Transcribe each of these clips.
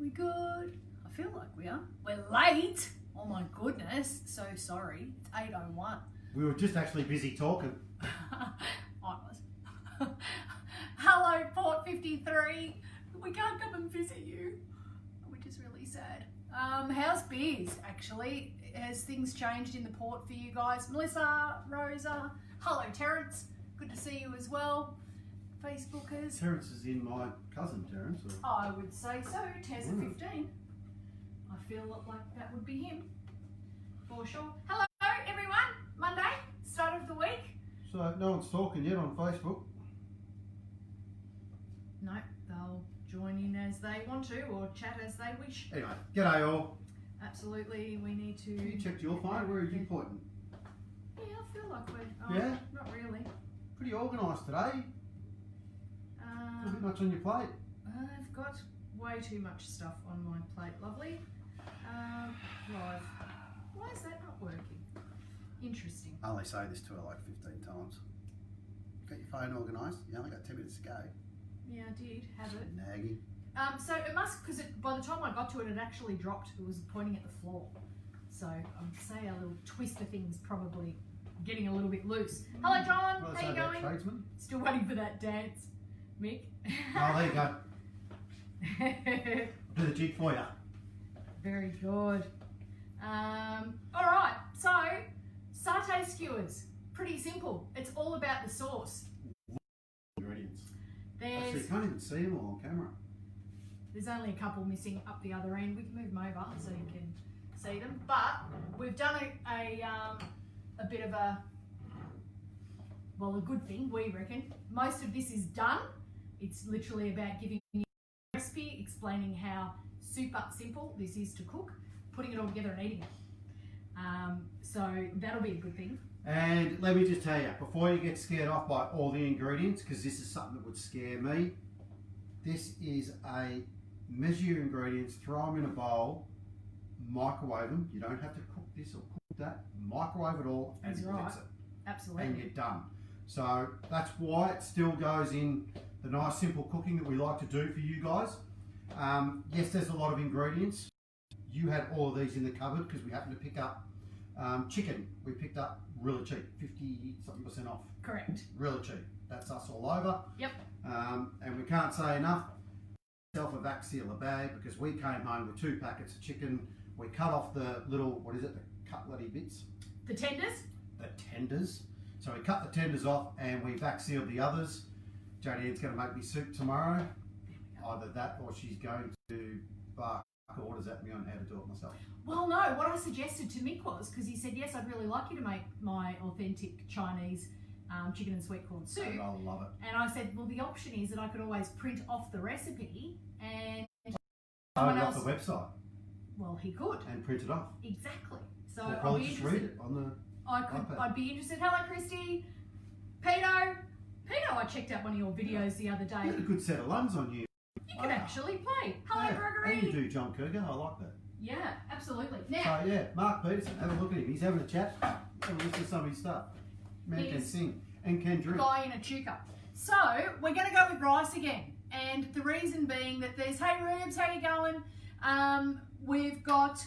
We good? I feel like we are. We're late. Oh my goodness. So sorry. It's 8:01. We were just actually busy talking. I was. Hello, Port 53. We can't come and visit you, which is really sad. How's biz, actually? Has things changed in the port for you guys? Melissa, Rosa, hello, Terence. Good to see you as well. Facebookers. Terence is in my cousin, Terence. Or... I would say so. Tez at 15. I feel like that would be him, for sure. Hello, everyone. Monday, start of the week. So no one's talking yet on Facebook. No, they'll join in as they want to or chat as they wish. Anyway, g'day all. Absolutely, we need to... You checked your phone? Where are you pointing? Yeah, I feel like we're... Yeah? Not really. Pretty organised today. A bit much on your plate. I've got way too much stuff on my plate, lovely. Live. Why is that not working? Interesting. I only say this to her like 15 times. Got your phone organised? You only got 10 minutes to go. Yeah, I did have it. Nagging. So it must, because by the time I got to it, it actually dropped. It was pointing at the floor. So I'd say our little twister thing's probably getting a little bit loose. Hello, John. Well, how you going? Tradesman? Still waiting for that dance, Mick. Oh, there you go. I'll do the jig for you. Very good. All right, so satay skewers, pretty simple. It's all about the sauce. Ingredients. There's Actually, you can't even see them all on camera. only a couple missing up the other end. We can move them over so you can see them. But we've done a bit of a good thing, we reckon. Most of this is done. It's literally about giving you a recipe, explaining how super simple this is to cook, putting it all together and eating it. So that'll be a good thing. And let me just tell you, before you get scared off by all the ingredients, because this is something that would scare me, this is a measure your ingredients, throw them in a bowl, microwave them. You don't have to cook this or cook that. Microwave it all and mix it. Absolutely. And you're done. So that's why it still goes in the nice simple cooking that we like to do for you guys. Yes, there's a lot of ingredients. You had all of these in the cupboard because we happened to pick up chicken. We picked up really cheap, 50-something% off. Correct. Really cheap. That's us all over. Yep. And we can't say enough. Self a vac seal a bag because we came home with 2 packets of chicken. We cut off the little, what is it, the cutletty bits? The tenders? The tenders. So we cut the tenders off and we vac sealed the others. Jodie-Anne's going to make me soup tomorrow. Either that or she's going to bark orders at me on how to do it myself. Well, no, what I suggested to Mick was, because he said, yes, I'd really like you to make my authentic Chinese chicken and sweet corn soup. And I'll love it. And I said, well, the option is that I could always print off the recipe and Load someone it else... off the website. Well, he could. And print it off. Exactly. So We'll I'll probably be just interested. read it on the iPad. I'd be interested. Hello, Christy. Pedo, I checked out one of your videos the other day. You got a good set of lungs on you. You can actually play. Hello, Yeah. Gregory. And you do John Kirker. I like that. Yeah, absolutely. Now, So yeah, Mark Peterson, have a look at him. He's having a chat. Have a listen to some of his stuff. Man can He's sing and can drink. guy in a chuka. So we're going to go with rice again, and the reason being that there's, hey Rubes, how you going? We've got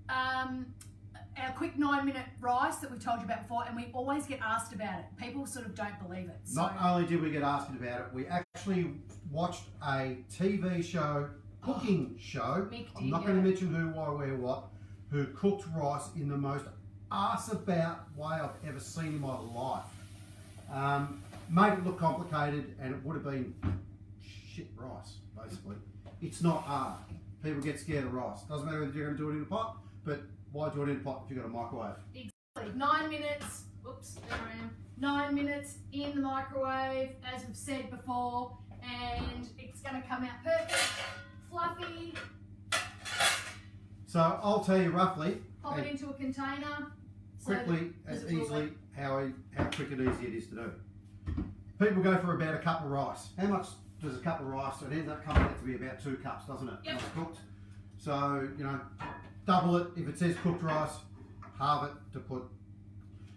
our quick 9-minute rice that we've told you about before, and we always get asked about it. People sort of don't believe it. So, Not only did we get asked about it, we actually watched a TV show, cooking show. Mick I'm did, not going to mention who, why, where, what, who cooked rice in the most arse-about way I've ever seen in my life. Made it look complicated, and it would have been shit rice, basically. It's not hard. People get scared of rice. Doesn't matter whether you're going to do it in a pot, but why do it in a pot if you've got a microwave? exactly. 9 minutes. Oops, there I am. 9 minutes in the microwave, as we've said before, and it's going to come out perfect, fluffy. So I'll tell you roughly, Pop it into a container. quickly, so as it will easily, how quick and easy it is to do. People go for about a cup of rice. How much does a cup of rice? So it ends up coming out to be about 2 cups, doesn't it? Yep. When it's cooked. So, you know, double it. If it says cooked rice, halve it to put.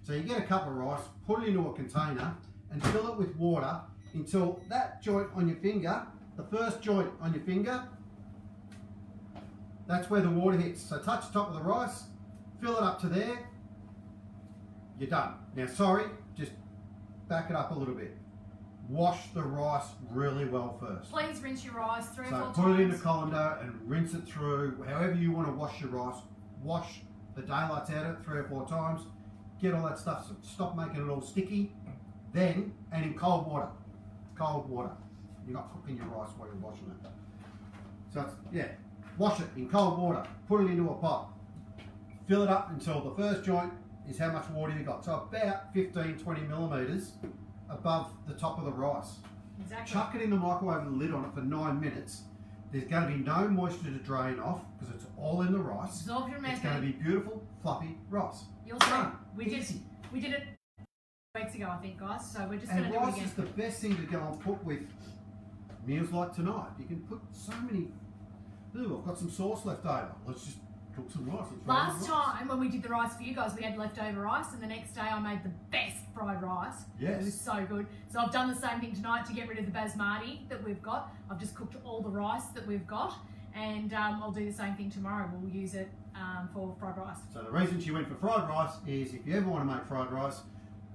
So you get a cup of rice, put it into a container and fill it with water until that joint on your finger, the first joint on your finger, That's where the water hits. So touch the top of the rice, fill it up to there. You're done. Now, sorry, just back it up a little bit. Wash the rice really well first. Please rinse your rice 3 or 4 times. So put it in a colander and rinse it through. However you want to wash your rice, wash the daylights out of it 3 or 4 times. Get all that stuff, so stop making it all sticky. Then, and in cold water. Cold water. You're not cooking your rice while you're washing it. So, wash it in cold water. Put it into a pot. Fill it up until the first joint is how much water you got. So about 15-20 millimetres above the top of the rice. Exactly. Chuck it in the microwave with the lid on it for 9 minutes. There's going to be no moisture to drain off because it's all in the rice. Absorption method. It's going to be beautiful, fluffy rice. You'll see. We did it weeks ago, I think, guys. So we're just going to do it again. And rice is the best thing to go and put with meals like tonight. You can put so many. Ooh, I've got some sauce left over. Let's just cook some rice. Last time when we did the rice for you guys, we had leftover rice, and the next day I made the best fried rice. Yes. It was so good. So I've done the same thing tonight to get rid of the basmati that we've got. I've just cooked all the rice that we've got, and I'll do the same thing tomorrow. We'll use it for fried rice. So the reason she went for fried rice is if you ever want to make fried rice,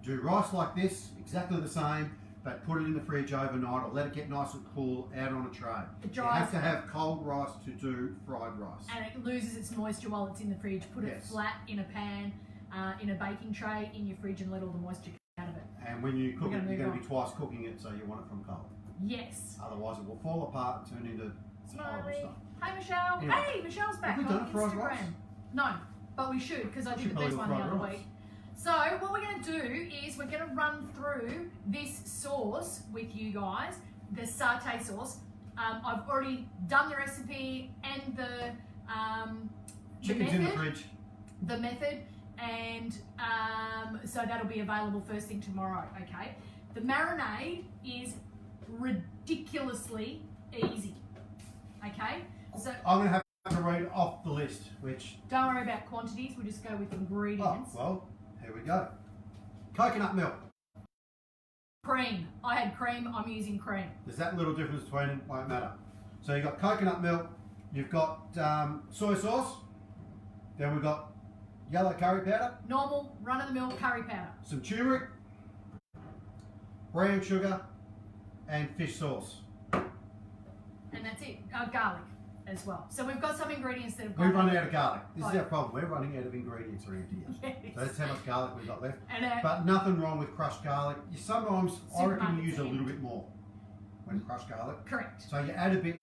do rice like this, exactly the same, but put it in the fridge overnight or let it get nice and cool out on a tray. It You dries have to have cold rice to do fried rice. and it loses its moisture while it's in the fridge. Put it flat in a pan, in a baking tray in your fridge, and let all the moisture come out of it. And when you cook it, you're going to on. be twice cooking it, so you want it from cold. Yes. Otherwise, it will fall apart and turn into horrible Smiley. stuff. Hey, Michelle. Anyway, Hey, Michelle's back have we on done fried Instagram. rice? No, but we should, because I did should the probably best do one the fried other rice. week. So what we're going to do is we're going to run through this sauce with you guys, the satay sauce. I've already done the recipe and the Chicken's in the fridge. the method, and so that'll be available first thing tomorrow. Okay, the marinade is ridiculously easy. Okay, so I'm going to have to read off the list, which... don't worry about quantities, we'll just go with ingredients. Oh, well, here we go. Coconut milk. Cream. I had cream, I'm using cream. There's that little difference between them, won't matter. So you've got coconut milk, you've got soy sauce, then we've got yellow curry powder, Normal, run-of-the-mill curry powder. some turmeric, brown sugar, and fish sauce. And that's it. Garlic as well. So we've got some ingredients that have We've gone run out of garlic. This is Right. our problem. We're running out of ingredients around here. Yes. So that's how much garlic we've got left. And But nothing wrong with crushed garlic. You sometimes, I reckon, you Supermarkets use a again. little bit more when crushed garlic. correct. So you add a bit.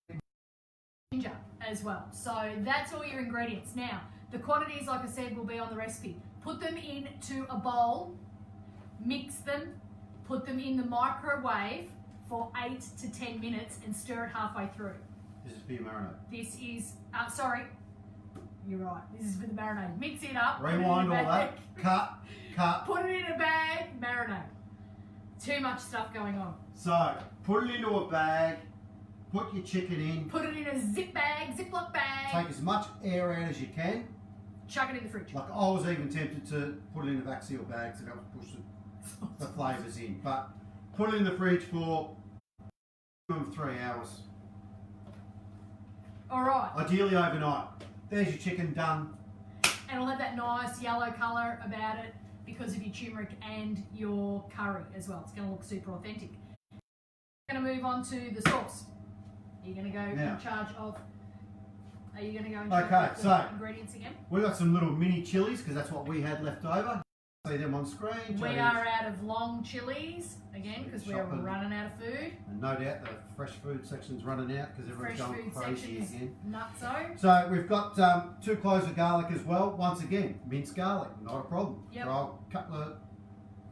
Ginger as well. So that's all your ingredients. Now, the quantities, like I said, will be on the recipe. Put them into a bowl, mix them, put them in the microwave for 8 to 10 minutes and stir it halfway through. This is for your marinade. This is, sorry, you're right. This is for the marinade. Mix it up. put it in Rewind a all bag, that. Cut. Put it in a bag, marinade. Too much stuff going on. So put it into a bag. Put your chicken in. Put it in a zip bag, Ziploc bag. Take as much air out as you can. Chuck it in the fridge. Like I was even tempted to put it in a vac seal bag to help push the flavours in. But put it in the fridge for 3 hours. All right. Ideally overnight. There's your chicken done. And it'll have that nice yellow colour about it because of your turmeric and your curry as well. It's going to look super authentic. We're going to move on to the sauce. Are you going to go Now. in charge of... Are you going to go in Okay, charge of the so- ingredients again? We've got some little mini chilies because that's what we had left over. See them on screen. We Jodie's- are out of long chilies, again, because we're Shopping. running out of food. And no doubt the fresh food section's running out because Fresh everyone's food going crazy section's again. nutso. So we've got 2 cloves of garlic as well. Once again, minced garlic, not a problem. Yep. Throw a couple of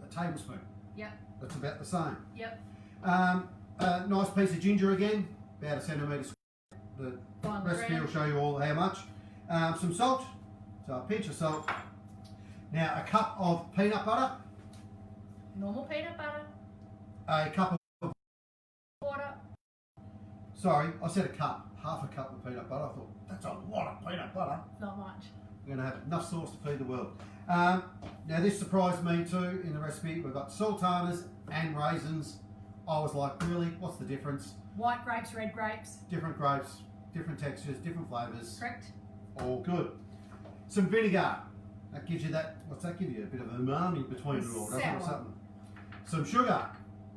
a tablespoon. Yep, That's about the same. yep. A nice piece of ginger again, about 1 centimetre square. The Fine recipe ground. will show you all how much. Some salt, so a pinch of salt. Now a cup of peanut butter, Normal peanut butter, a cup of, water. sorry, I said a cup, half a cup of peanut butter. I thought, that's a lot of peanut butter. Not much. We're going to have enough sauce to feed the world. Now this surprised me too in the recipe. We've got sultanas and raisins. I was like, really? What's the difference? White grapes, red grapes. Different grapes, different textures, different flavours. Correct. All good. Some vinegar. That gives you that, what's that give you? A bit of umami between it all, doesn't it? Or something. Some sugar.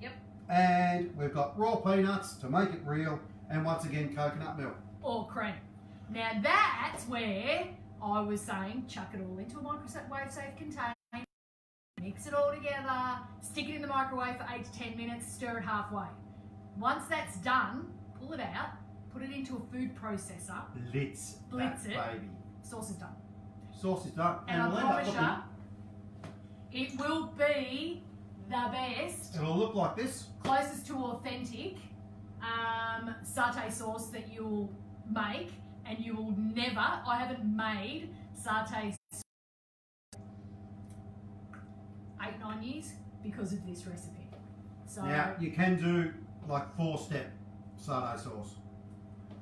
Yep. And we've got raw peanuts to make it real. And once again, coconut milk. Or cream. Now that's where I was saying chuck it all into a microwave safe container, mix it all together, stick it in the microwave for 8 to 10 minutes, stir it halfway. Once that's done, pull it out, put it into a food processor. Blitz Blitz it. baby. Sauce is done. Sauce is done. And I it'll end promise up you, it will be the best, it'll look like this. closest to authentic satay sauce that you'll make, and you will never, I haven't made satay 8-9 years because of this recipe. So Now, you can do like 4-step satay sauce.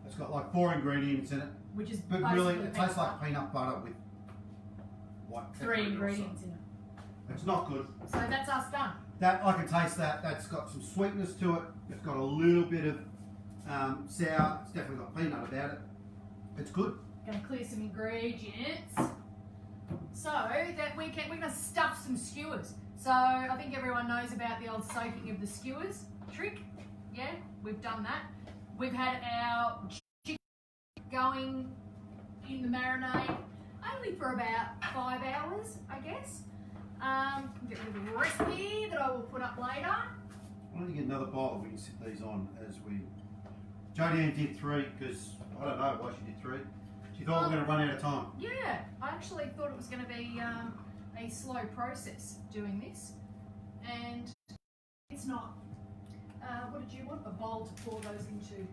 It's got like 4 ingredients in it, which is but basically really it tastes like peanut butter with white pepper 3 in it or ingredients something. in it. It's not good. So that's us done. That I can taste that. That's got some sweetness to it. It's got a little bit of sour. It's definitely got peanut about it. It's good. Going to clear some ingredients so that we're going to stuff some skewers. So I think everyone knows about the old soaking of the skewers trick. Yeah, we've done that. We've had our chicken going in the marinade only for about 5 hours, I guess. Get rid of the recipe that I will put up later. Why don't you get another bowl? We can sit these on as we. Jodie-Anne did 3 because I don't know why she did 3. She thought we were going to run out of time. Yeah, I actually thought it was going to be a slow process doing this, and it's not. What did you want? A bowl to pour those into.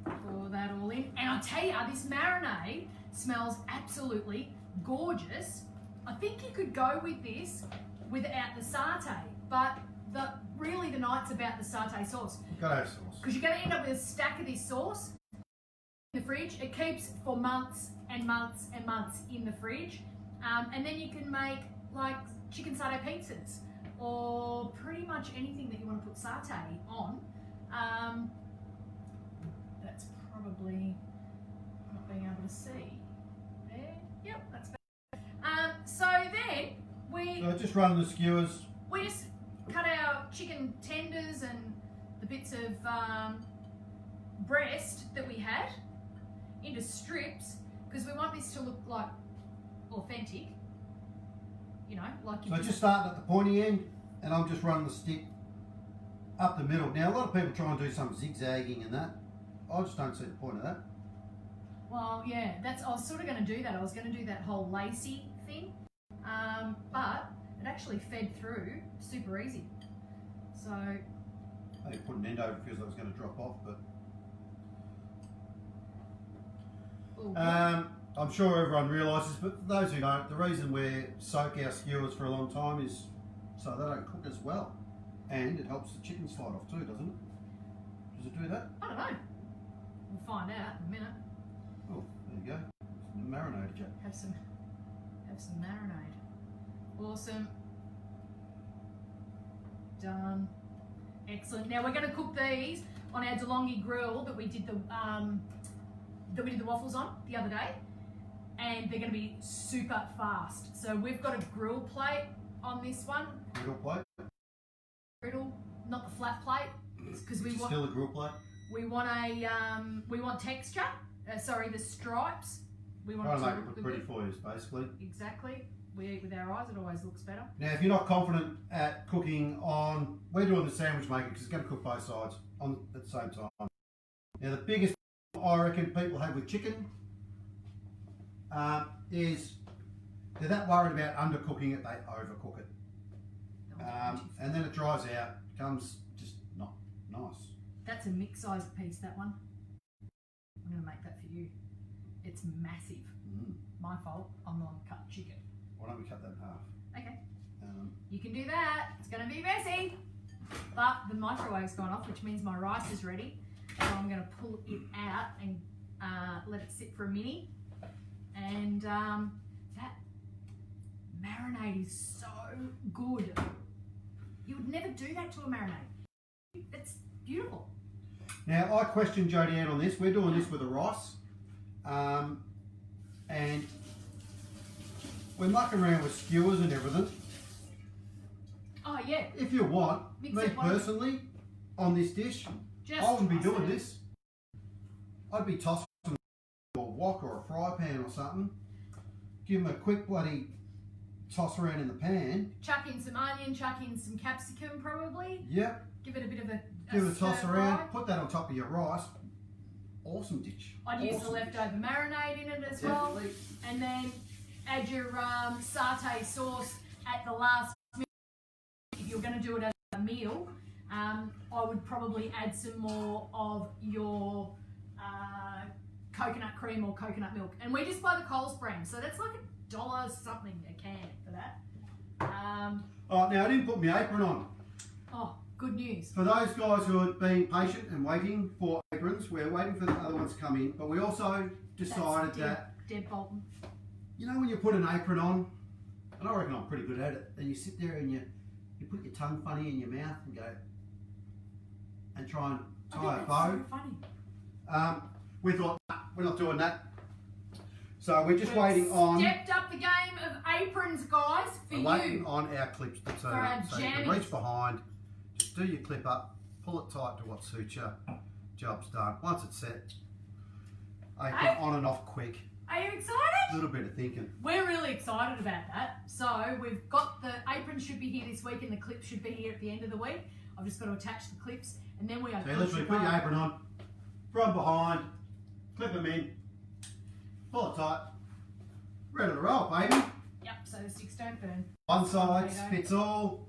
Pour that all in, and I'll tell you, this marinade smells absolutely gorgeous. I think you could go with this without the satay, but really the night's about the satay sauce. You've got to have sauce. Because you're going to end up with a stack of this sauce in the fridge. It keeps for months and months and months in the fridge. And then you can make like chicken satay pizzas or pretty much anything that you want to put satay on. That's probably not being able to see. There. Yep, that's better. So then So just run the skewers. we just cut our chicken tenders and the bits of breast that we had into strips because we want this to look like authentic, you know, like you So just starting at the pointy end, and I'm just running the stick up the middle. Now a lot of people try and do some zigzagging and that. I just don't see the point of that. Well, yeah, I was sort of going to do that. I was going to do that whole lacy thing, but it actually fed through super easy. So Maybe put an end over, it feels like it's going to drop off, but I'm sure everyone realises, but for those who don't, the reason we soak our skewers for a long time is so they don't cook as well. And it helps the chicken slide off too, doesn't it? Does it do that? I don't know. We'll find out in a minute. Oh, there you go. It's marinated you. Have some marinade. Awesome. Done. Excellent. Now we're going to cook these on our DeLonghi grill that we did the waffles on the other day, and they're going to be super fast. So we've got a grill plate on this one. Griddle plate? Griddle, not the flat plate, because we want still a grill plate. we want texture. Sorry, the stripes. We want Trying to it make to it look look pretty good. for you, basically. Exactly. We eat with our eyes. It always looks better. Now, if you're not confident at cooking on, we're doing the sandwich maker because it's going to cook both sides on at the same time. Now, the biggest I reckon people have with chicken is they're that worried about undercooking it, they overcook it. And then it dries out, becomes just not nice. That's a mix-sized piece, that one. I'm going to make that for you. It's massive. My fault. I'm the one who cut chicken. Why don't we cut that in half? Okay. You can do that. It's going to be messy. But the microwave's gone off, which means my rice is ready. So I'm going to pull it out and let it sit for a minute. And that marinade is so good. You would never do that to a marinade. It's beautiful. Now, I questioned Jodie-Anne on this. We're doing this with a rice. And we're mucking around with skewers and everything. Oh, yeah. If you want, Mix me it one. personally, on this dish, Just I wouldn't be toss doing it. this. I'd be tossing a wok or a fry pan or something. Give them a quick bloody toss around in the pan. Chuck in some onion, chuck in some capsicum probably. Yep. Give it a bit of a Give it a toss stir around. fry. Put that on top of your rice. Awesome dish. I'd use the Awesome leftover marinade in it as well. Definitely. And then add your satay sauce at the last minute. If you're going to do it as a meal, I would probably add some more of your coconut cream or coconut milk. And we just buy the Coles brand, so that's like $1 something a can for that. Oh, now I didn't put my apron on. Oh, good news. For those guys who are being patient and waiting for aprons, we're waiting for the other ones to come in. But we also decided that, Deb Bolton. you know, when you put an apron on, and I reckon I'm pretty good at it, and you sit there and you put your tongue funny in your mouth and go, and try and tie a bow. So funny. We thought, nah, we're not doing that. So we're just We've waiting on. Stepped up the game of aprons, guys, for We're waiting you. on our clips to turn our up. So you can jammies. reach behind, just do your clip up, pull it tight to what suits you. Job's done. Once it's set, apron Hey. on and off quick. Are you A excited? little bit of thinking. We're really excited about that. So we've got the apron should be here this week and the clips should be here at the end of the week. I've just got to attach the clips and then we are So you good literally to put go. your apron on, from behind, clip them in, pull it tight, ready to roll, baby. Yep, so the sticks don't burn. One size Potato. fits all.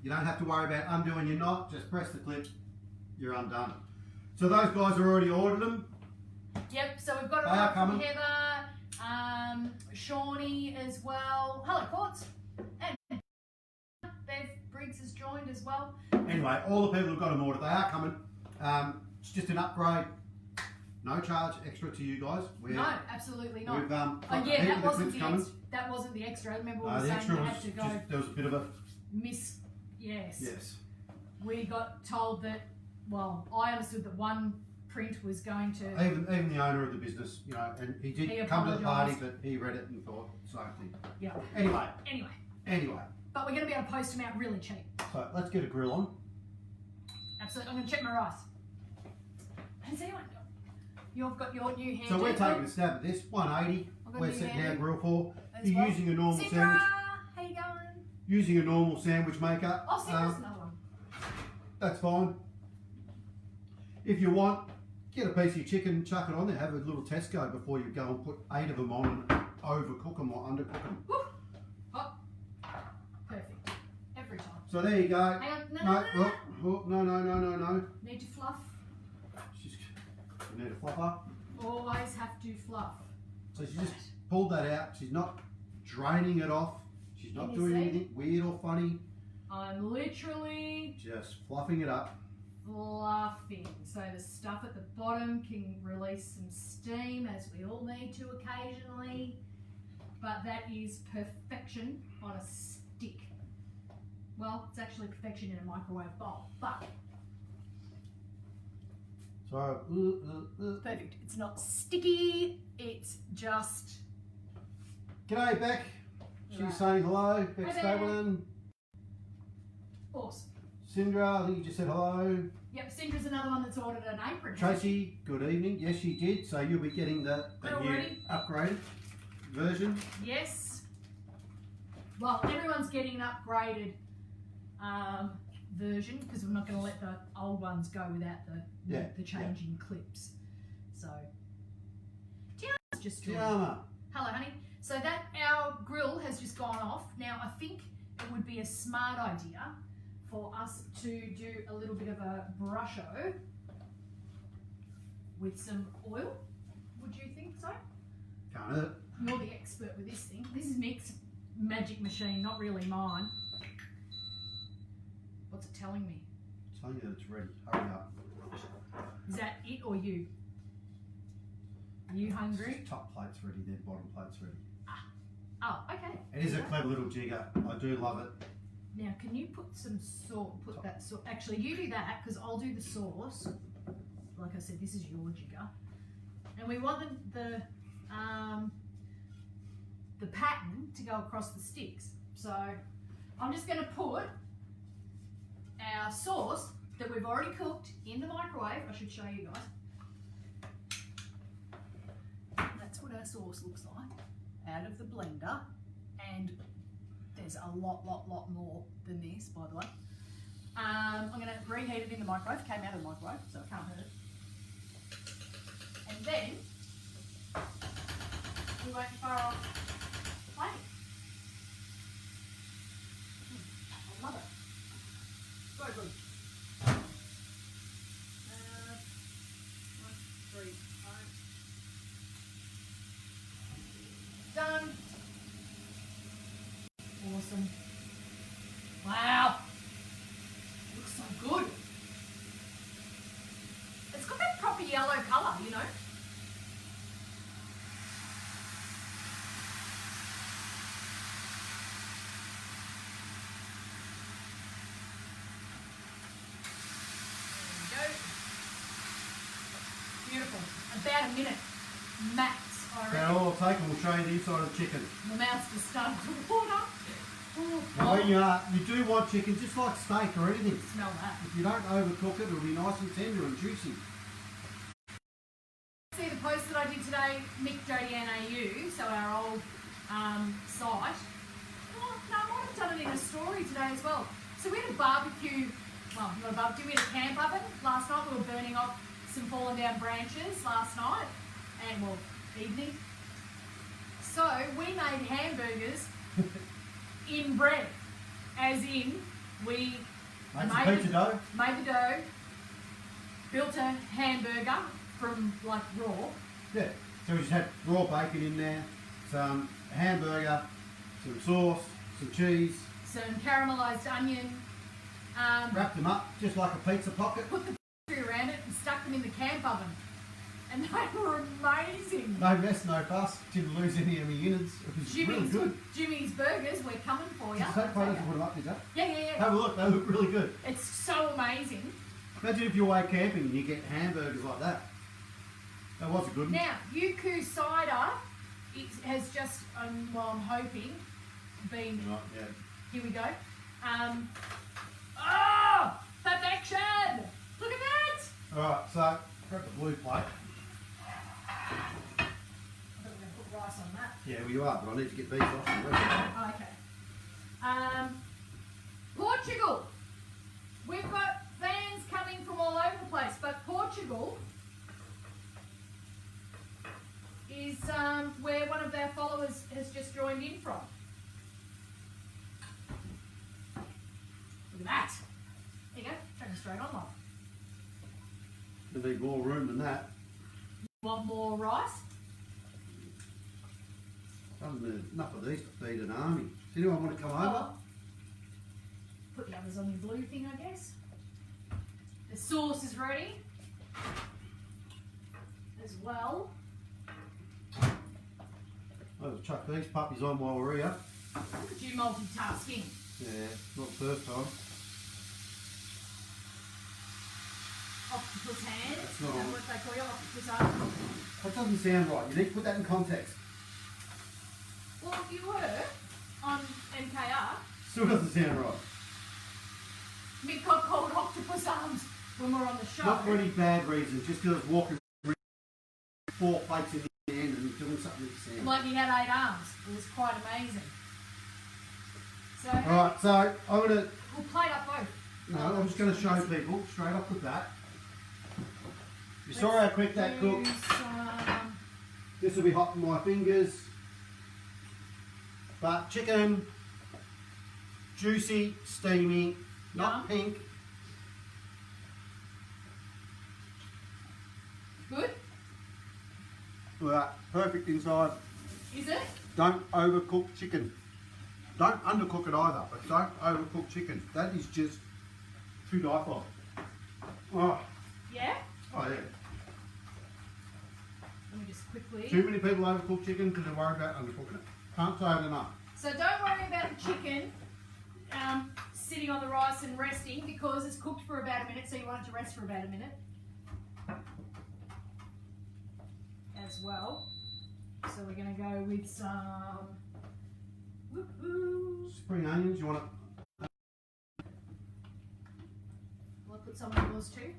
You don't have to worry about undoing your knot. Just press the clip, you're undone. So those guys have already ordered them. Yep, so we've got a They are order from coming. Heather, Shawnee as well. Hello, Courts. And Bev Briggs has joined as well. Anyway, all the people who've got them ordered, they are coming. It's just an upgrade. No charge extra to you guys. No, absolutely not. We've got Oh a yeah, heap that of the wasn't clips the coming. that wasn't the extra. Remember we were The saying extra you was had to go just, there was a bit of a, yes. yes. We got told that, well, I understood that one print was going to, Even the owner of the business, you know, and he did He come to the party, apologised. but he read it and thought, same thing. yeah. Anyway, But we're going to be able to post them out really cheap. so let's get a grill on. Absolutely. I'm going to check my rice. Has anyone, you've got your new hand. So we're gentleman. taking a stab at this, 180. I've got We're a new setting our hand grill for. as You're well. using a normal Sindra, sandwich. how you going? Using a normal sandwich maker. Oh, Sindra's another one. That's fine. If you want, get a piece of your chicken, chuck it on there, have a little test go before you go and put 8 of them on and overcook them or undercook them. Woo. Oh. Perfect. Every time. So there you go. Hang on. No. No. Need to fluff. She's, you need a fluffer. Always have to fluff. So she just pulled that out. She's not draining it off. She's not Can you doing see? anything weird or funny. I'm literally Just fluffing it up. fluffing. So the stuff at the bottom can release some steam, as we all need to occasionally. But that is perfection on a stick. Well, it's actually perfection in a microwave bowl, but So, perfect. It's not sticky, it's just... G'day, Beck. She's Right. saying hello. Beck Hi, Stapleton. Awesome. Sindra, I think you just said hello. Yep, Cindra's another one that's ordered an apron. Tracy, good evening. Yes, she did. So you'll be getting the Grill new ready. upgraded version. Yes. Well, everyone's getting an upgraded version because we're not going to let the old ones go without the changing clips. So, Tiana's just joined. Tiana. Hello, honey. So that our grill has just gone off. Now, I think it would be a smart idea for us to do a little bit of a brusho with some oil. Would you think so? Can't hurt. You're the expert with this thing. This is Mick's magic machine, not really mine. What's it telling me? Telling you that it's ready. Hurry up. Is that it or you? Are you hungry? Top plate's ready, then bottom plate's ready. Oh, okay. It is a clever little jigger. I do love it. Now, can you put some sauce? Put that sauce. Actually, you do that because I'll do the sauce. like I said, this is your jigger. And we want the pattern to go across the sticks. So I'm just going to put our sauce that we've already cooked in the microwave. I should show you guys. That's what our sauce looks like out of the blender. And there's a lot more than this, by the way. I'm going to reheat it in the microwave. It came out of the microwave, so it can't hurt. And then we won't fire off the plate. I love it. So good. 1, 3, done. Awesome. Wow. Looks so good. It's got that proper yellow colour, you know. There we go. Beautiful. About a minute max, I reckon. Now all I'll take and we'll show you the inside of the chicken. My mouth's just starting to water. Now when you do want chicken, just like steak or anything, Smell that. if you don't overcook it, it'll be nice and tender and juicy. See the post that I did today, Mick Jodie-Anne AU, so our old site. Oh, no, I might have done it in a story today as well. So we had a barbecue, well, not a barbecue, we had a camp oven last night. We were burning off some fallen down branches last night, and well, evening. So we made hamburgers in bread, as in we Made some pizza dough. made the dough, built a hamburger from like raw. Yeah, so we just had raw bacon in there, some hamburger, some sauce, some cheese, Some caramelised onion, wrapped them up just like a pizza pocket. put the pastry around it and stuck them in the camp oven. And they were amazing. No mess, no fuss, didn't lose any of my innards. It was really good. Jimmy's Burgers, we're coming for you. Did you take photos and put them up, did you? Yeah. Have a look, they look really good. It's so amazing. Imagine if you're away camping and you get hamburgers like that. That was a good one. Now, Yuku cider has just, well, I'm hoping, been. Right, yeah. Here we go. Oh, perfection! Look at that! Alright, so grab the blue plate. I thought we were going to put rice on that. Yeah, well you are, but I need to get these off the rest. Oh, okay. Portugal. We've got fans coming from all over the place, but Portugal is where one of our followers has just joined in from. Look at that. There you go. Turn straight on, love. There'll be more room than that. Want more rice? Enough of these to feed an army. Does anyone want to come over? Put the others on your blue thing, I guess. The sauce is ready as well. I'll chuck these puppies on while we're here. Look at you multitasking. Yeah, not the first time. Octopus hand. That's Is not that on. what they call you? Octopus arm? That doesn't sound right. You need to put that in context. Well, you were on MKR. Still doesn't sound right. Mick got called octopus arms when we were on the show. Not for any bad reasons, just because I was walking 4 plates in the hand and doing something with the sand. Like he had 8 arms. It was quite amazing. So, Alright, so I'm going to, we'll plate up both. no, I'm just going to show people straight off the bat. You saw how quick that cooked. This will be hot in my fingers. But chicken, juicy, steamy, not pink. Good? Right, perfect inside. Is it? Don't overcook chicken. Don't undercook it either, but don't overcook chicken. That is just to die for. Oh, Yeah? oh yeah. Let me just quickly. Too many people overcook chicken because they're worried about undercooking it. Can't say it enough. So don't worry about the chicken sitting on the rice and resting because it's cooked for about a minute, so you want it to rest for about a minute. as well. So we're going to go with some woo-hoo. Spring onions, you want to? Will I put some on yours too?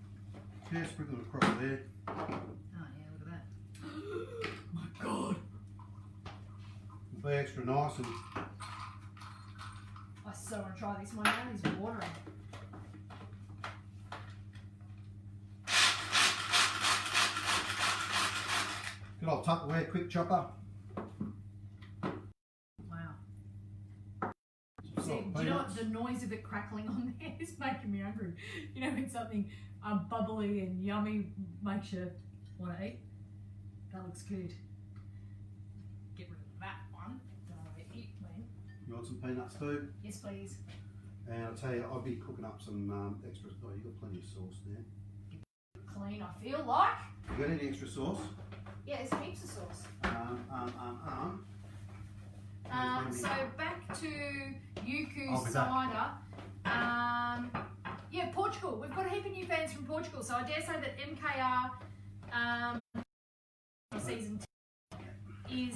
Yeah, sprinkle it across there. Oh yeah, look at that. My God. It'll be extra nice and I so want to try this. My mouth is watering. good old Tupperware quick chopper. Wow. See, do you know what the noise of it crackling on there is making me hungry? You know when something bubbly and yummy makes you want to eat? That looks good. Get rid of that one. Don't know where it went. You want some peanuts too? Yes, please. And I'll tell you, I'll be cooking up some extra. Oh, you've got plenty of sauce there. Clean, I feel like. You got any extra sauce? Yeah, there's heaps of sauce. So back to Yuku I'll be cider. Yeah, Portugal. We've got a heap of new fans from Portugal. So I dare say that MKR season 10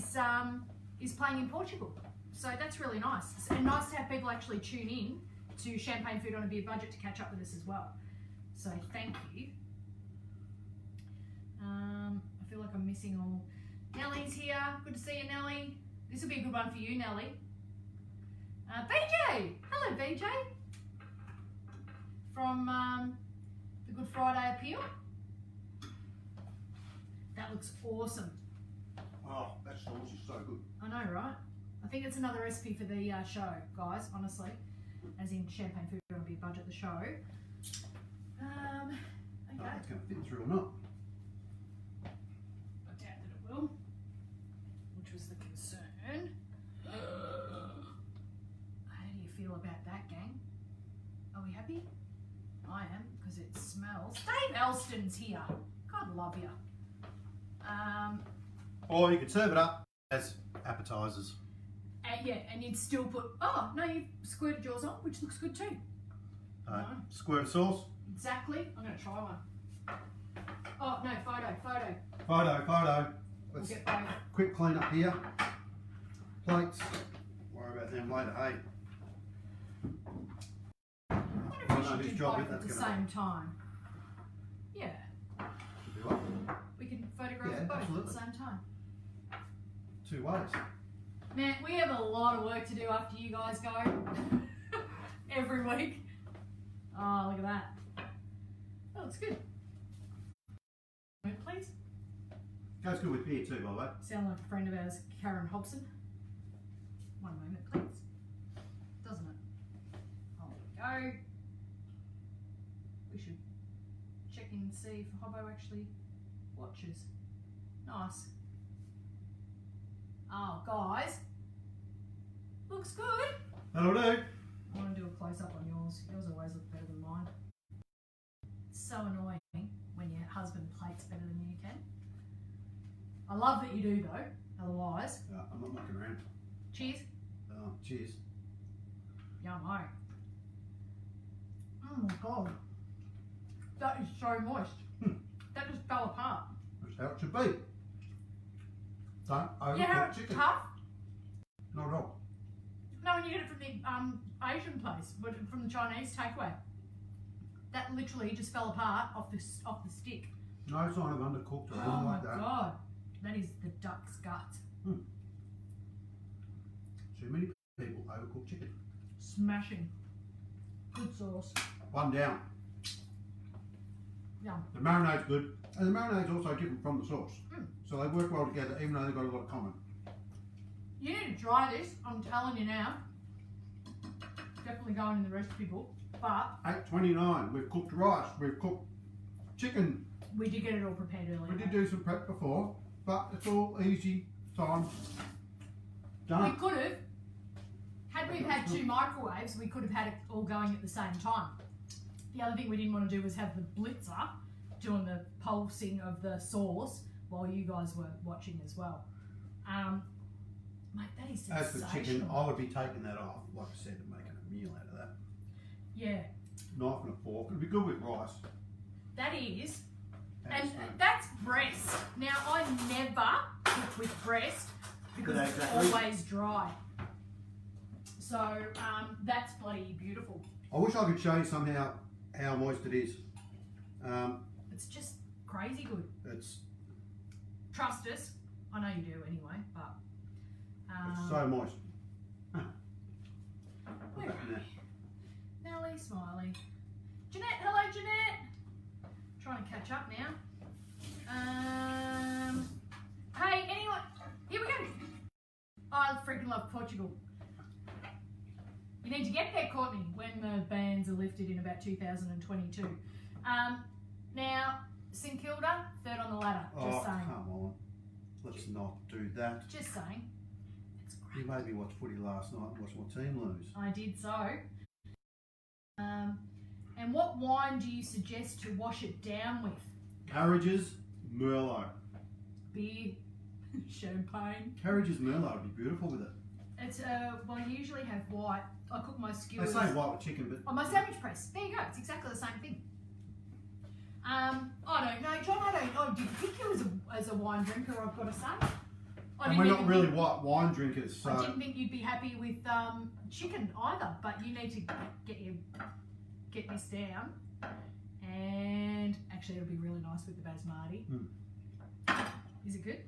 is playing in Portugal. So that's really nice. And nice to have people actually tune in to Champagne Food on a Beer Budget to catch up with us as well. So thank you. I feel like I'm missing all. Nellie's here. Good to see you, Nellie. This will be a good one for you, Nellie. BJ! Hello, BJ. From the Good Friday Appeal. That looks awesome. Oh, that sauce is so good. I know, right? I think it's another recipe for the show, guys, honestly. As in Champagne Food on a Beer Budget, the show. Oh, Okay. it's going to fit through or not. I doubt that it will, which was the concern. How do you feel about that, gang? Are we happy? I am, because it smells. Dave Elston's here. God love you. Or you could serve it up as appetizers. Yeah, and you'd still put. Oh no, you've squirted yours on, which looks good too. Square of sauce. Exactly. I'm going to try one. Oh no, photo. Photo. We'll Let's get both. quick clean up here. Plates. Worry about them later, hey. I wonder if we know should whose do job both it- at the that's gonna same time. Yeah, Should be what? we can photograph Yeah, both at absolutely. the same time. 2 ways. Man, we have a lot of work to do after you guys go. Every week. Oh, look at that. That looks good. Moment, please. Goes good with beer too, by the way. Sound like a friend of ours, Karen Hobson. One moment, please. Doesn't it? Oh, there we go. We should check in and see if Hobbo actually watches. Nice. Oh, guys. Looks good. That'll do. I want to do a close-up on yours. Yours always look better than mine. It's so annoying when your husband plates better than you can. I love that you do though, otherwise. I'm not mucking around. Cheers. Cheers. Yummo. Oh my God. That is so moist. That just fell apart. That's how it should be. Don't overcook Yeah, how it's chicken. tough. Not at all. No, when you get it from the Asian place, but from the Chinese takeaway, that literally just fell apart off the stick. No sign of undercooked or Oh anything my like that. God, that is the duck's guts. Too many people overcook chicken. Smashing. Good sauce. One down. Yum. The marinade's good, and the marinade's also different from the sauce. So they work well together, even though they've got a lot of common. You need to try this. I'm telling you now. Definitely going in the recipe book. But $8.29. We've cooked rice. We've cooked chicken. we did get it all prepared earlier. We did do some prep before, but it's all easy time. We Done. could have, had we had 2 microwaves, we could have had it all going at the same time. The other thing we didn't want to do was have the blitzer doing the pulsing of the sauce while you guys were watching as well. Mate, that is As sensational. for chicken, I would be taking that off, like I said, and making a meal out of that. Yeah, Knife and a fork. It'd be good with rice. that is. And that's breast. Now, I never cook with breast because it's always dry. So, that's bloody beautiful. I wish I could show you somehow how moist it is. It's just crazy good. It's Trust us. I know you do anyway, but... it's so moist. Where are we? Nellie, Smiley. Jeanette, hello Jeanette. Trying to catch up now. Hey, anyone? Here we go. I freaking love Portugal. You need to get there, Courtney, when the bans are lifted in about 2022. Now, St Kilda, third on the ladder. Just saying. Come on. Let's not do that. Just saying. It's great. You made me watch footy last night and watch my team lose. I did so. And what wine do you suggest to wash it down with? Carriage's Merlot. Beer, champagne. Carriage's Merlot would be beautiful with it. It's well, I usually have white. I cook my They skewers. say white with chicken, but On my sandwich press. There you go. It's exactly the same thing. I don't know, John. I did pick you as a wine drinker. I've got to say. and we're not really white wine drinkers, so I didn't think you'd be happy with chicken either, but you need to get this down. And actually, it'll be really nice with the basmati. Is it good?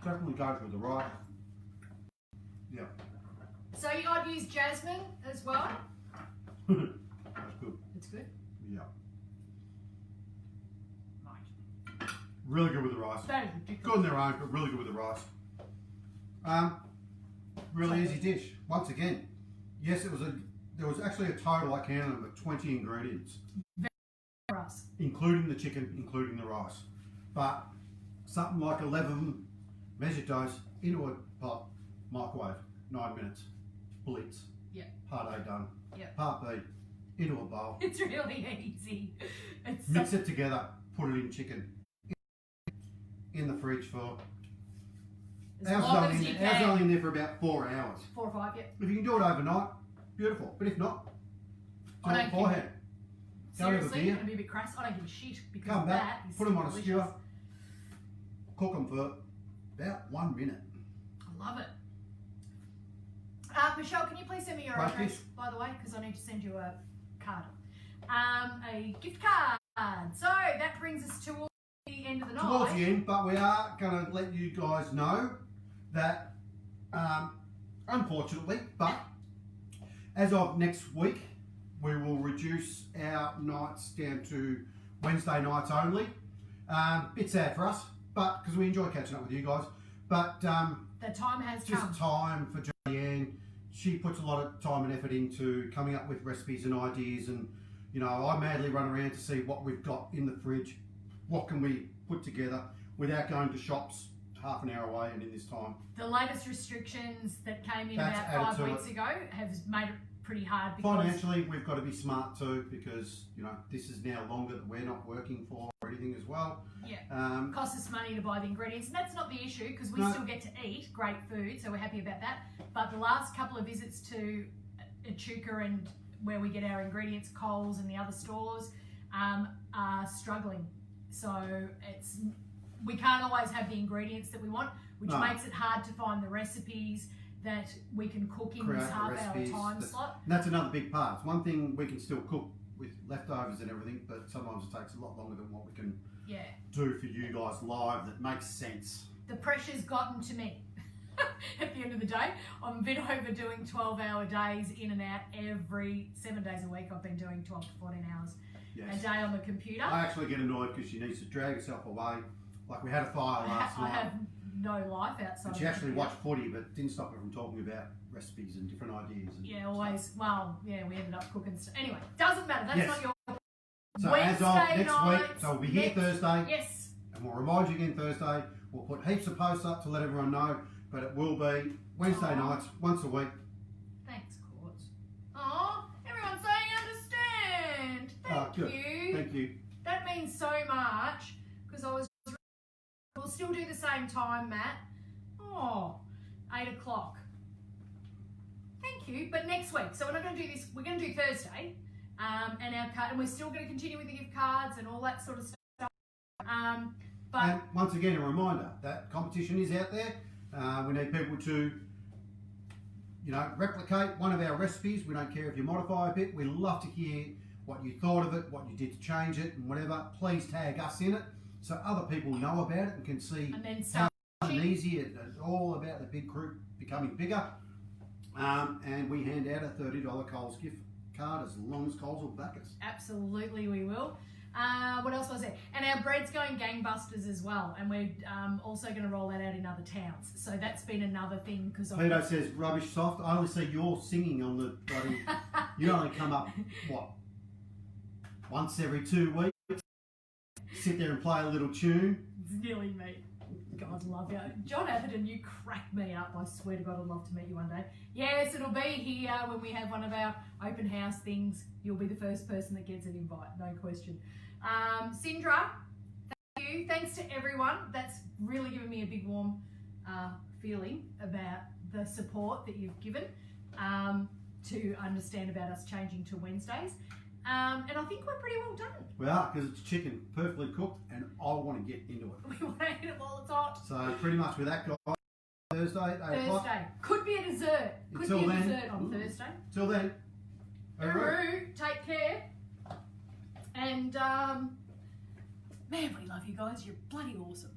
definitely goes with the rice. Yeah. So I'd use jasmine as well. That's good. It's good. Yeah. Right. Really good with the rice. That is ridiculous. Good on their own, but really good with the rice. Really easy dish. Once again, yes, there was actually a total, I counted them, of 20 ingredients. For us. Including the chicken, including the rice. But something like 11 measured dose into a pot, microwave, 9 minutes, blitz. Yeah. Part A done. Yeah. Part B, into a bowl. It's really easy. It's Mix it together, put it in chicken. In the fridge for... as long as you Ours can. only in there for about 4 hours. 4 or 5, yeah. If you can do it overnight, beautiful. But if not, do I it don't beforehand. Go have a Seriously, beer. I'm gonna be a bit crass. I don't give a shit because Come that back, is put them on a delicious. skewer, cook them for about 1 minute. I love it. Michelle, can you please send me your Right, address, please. by the way, because I need to send you a card. A gift card. So that brings us to the end of the night. Towards the end, but we are going to let you guys know that, unfortunately, but as of next week, we will reduce our nights down to Wednesday nights only. Bit sad for us, but because we enjoy catching up with you guys. But The time has just come. time for Jodie-Anne. She puts a lot of time and effort into coming up with recipes and ideas, and you know, I madly run around to see what we've got in the fridge, what can we put together without going to shops half an hour away and in this time. The latest restrictions that came in That's about added 5 to weeks ago have made it pretty hard because Financially, we've got to be smart too, because you know, this is now longer that we're not working for or anything as well. yeah, Um, costs us money to buy the ingredients, and that's not the issue because we No. still get to eat great food, so we're happy about that. But the last couple of visits to Echuca and where we get our ingredients, Coles and the other stores, are struggling. So we can't always have the ingredients that we want, which No. makes it hard to find the recipes that we can cook in Create this the half-hour recipes time that- slot. and that's another big part. It's one thing we can still cook with leftovers and everything, but sometimes it takes a lot longer than what we can Yeah. do for you guys live that makes sense. The pressure's gotten to me. At the end of the day, I'm a bit overdoing 12-hour days in and out every 7 days a week. I've been doing 12 to 14 hours Yes. a day on the computer. I actually get annoyed because she needs to drag herself away. Like we had a fire last I night. have no life outside. And of she the actually computer. watched footy, but didn't stop her from talking about recipes and different ideas. And Yeah, always. Well, yeah, we ended up cooking. Anyway, doesn't matter. That's Yes. not your. So Wednesday as of next nights, week, so we'll be here Thursday, Yes. and we'll remind you again Thursday. We'll put heaps of posts up to let everyone know, but it will be Wednesday Aw. nights, once a week. Thanks, Court. Oh, everyone's saying understand. Thank Good. you. Thank you. That means so much because I was. We'll still do the same time, Matt. Oh, 8 o'clock. Thank you. But next week, so we're not going to do this. We're going to do Thursday, and we're still going to continue with the gift cards and all that sort of stuff. But And once again, a reminder that competition is out there. We need people to, replicate one of our recipes. We don't care if you modify a bit. We love to hear what you thought of it, what you did to change it, and whatever. Please tag us in it so other people know about it and can see and then how start easy it's all about the big group becoming bigger. And we hand out a $30 Coles gift card as long as Coles will back us. Absolutely, we will. What else was there? And our bread's going gangbusters as well, and we're also going to roll that out in other towns. So that's been another thing because Peter says rubbish soft. I only see you're singing on the bloody. You only come up what once every 2 weeks. Sit there and play a little tune. It's nearly me. God love you. John Atherton, you crack me up. I swear to God, I'd love to meet you one day. Yes, it'll be here when we have one of our open house things. You'll be the first person that gets an invite, no question. Sindra, thank you. Thanks to everyone. That's really given me a big warm feeling about the support that you've given to understand about us changing to Wednesdays. And I think we're pretty well done. We are, because it's chicken, perfectly cooked, and I want to get into it. We want to eat it while it's hot. So pretty much with that, guys, Thursday, 8 o'clock. Thursday. Could be a dessert. Could Until be a then, dessert on Thursday. Till then, Hooroo, take care. And, man, we love you guys. You're bloody awesome.